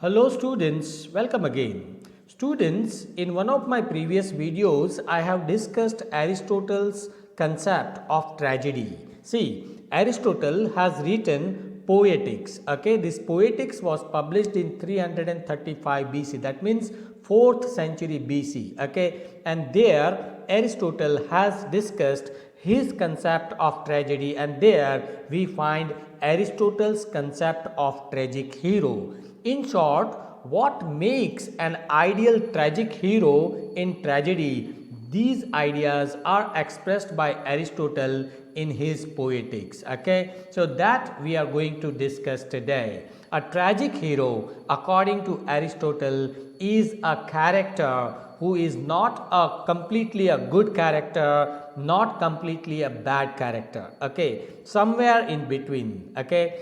Hello students, welcome again. Students, in one of my previous videos, I have discussed Aristotle's concept of tragedy. See, Aristotle has written Poetics. Okay, this Poetics was published in 335 BC. That means 4th century BC. Okay, and there Aristotle has discussed his concept of tragedy, and there we find Aristotle's concept of tragic hero. In short, what makes an ideal tragic hero in tragedy? These ideas are expressed by Aristotle in his Poetics. Okay, so that we are going to discuss today. A tragic hero, according to Aristotle, is a character who is not a completely a good character, not completely a bad character. Okay, somewhere in between. Okay,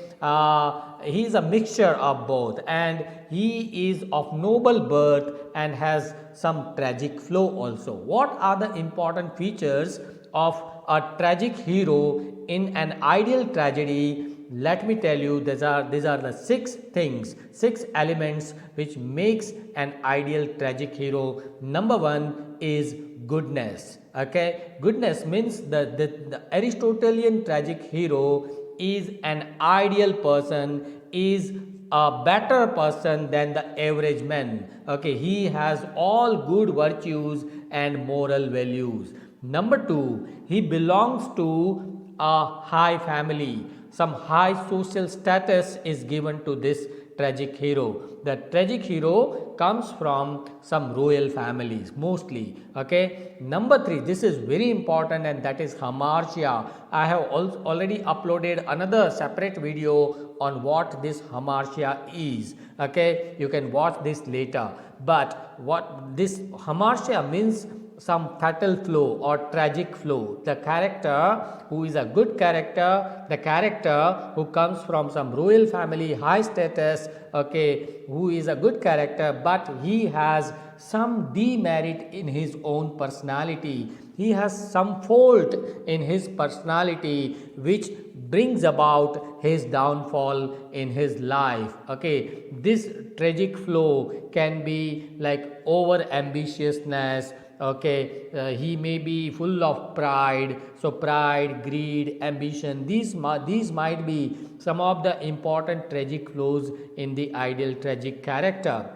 he is a mixture of both, and he is of noble birth and has some tragic flow also. What are the important features of a tragic hero in an ideal tragedy? Let me tell you, these are the 6 elements which makes an ideal tragic hero. Number 1 is goodness. Okay, goodness means the Aristotelian tragic hero is an ideal person, is a better person than the average man. Okay, he has all good virtues and moral values. Number 2, he belongs to a high family. Some high social status is given to this tragic hero. The tragic hero comes from some royal families mostly. Okay, number 3, this is very important, and that is hamartia. I have already uploaded another separate video on what this hamartia is. Okay, you can watch this later. But what this hamartia means, some fatal flow or tragic flow. The character who is a good character, the character who comes from some royal family, high status, okay, who is a good character, but he has some demerit in his own personality. He has some fault in his personality which brings about his downfall in his life. Okay, this tragic flow can be like over ambitiousness. Okay, he may be full of pride. So pride, greed, ambition, these might be some of the important tragic flows in the ideal tragic character.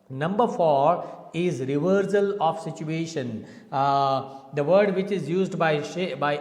Number 4 is reversal of situation. The word which is used by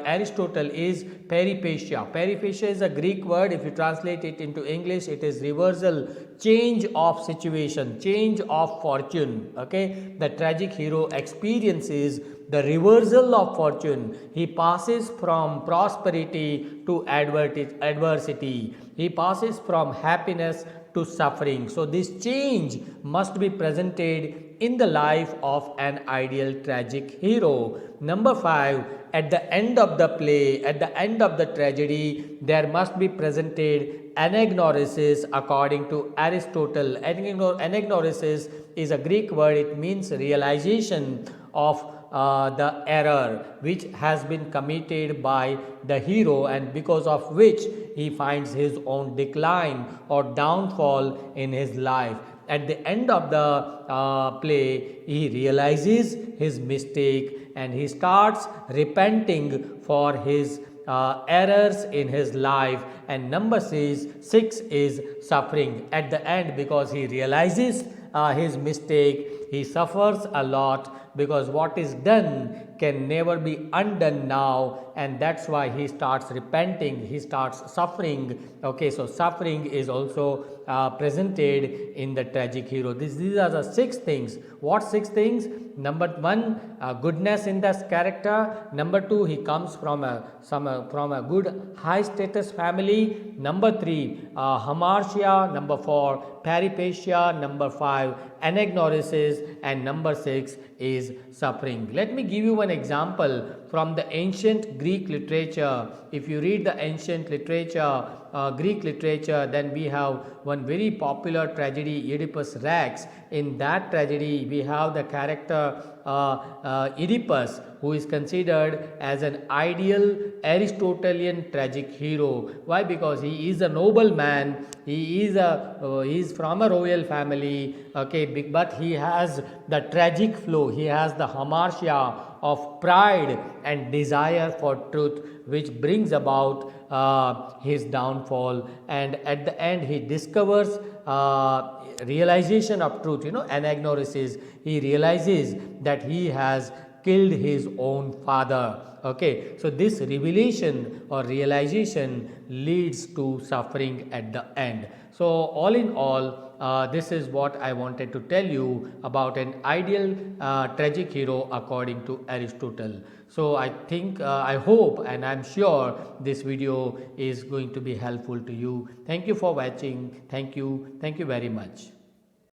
Aristotle is peripesia. Peripesia is a Greek word. If you translate it into English, it is reversal, change of situation, change of fortune. Okay, the tragic hero experiences the reversal of fortune. He passes from prosperity to adversity. He passes from happiness to suffering. So this change must be presented in the life of an ideal tragic hero. Number 5, at the end of the play, at the end of the tragedy, there must be presented anagnorisis according to Aristotle. Anagnorisis is a Greek word. It means realization of the error which has been committed by the hero, and because of which he finds his own decline or downfall in his life. At the end of the play, he realizes his mistake and he starts repenting for his errors in his life. And number 6 is suffering. At the end, because he realizes his mistake, he suffers a lot, because what is done can never be undone now, and that's why he starts repenting, he starts suffering. Okay, so suffering is also presented in the tragic hero. These are the 6 things. What 6 things? Number 1, goodness in this character. Number 2, he comes from a good high status family. Number 3, hamartia. Number 4, peripesia. Number 5, anagnorisis. And number 6 is suffering. Let me give you one example from the ancient Greek literature. If you read the ancient literature, Greek literature, then we have one very popular tragedy, Oedipus Rex. In that tragedy, we have the character Oedipus, who is considered as an ideal Aristotelian tragic hero. Why? Because he is a noble man. He is from a royal family. Okay, but he has the tragic flow. He has the hamartia of pride and desire for truth, which brings about his downfall. And at the end, he discovers realization of truth, anagnosis. He realizes that he has killed his own father. Okay, so this revelation or realization leads to suffering at the end. So all in all, this is what I wanted to tell you about an ideal tragic hero according to Aristotle. So I think, I hope and I'm sure this video is going to be helpful to you. Thank you for watching. Thank you very much.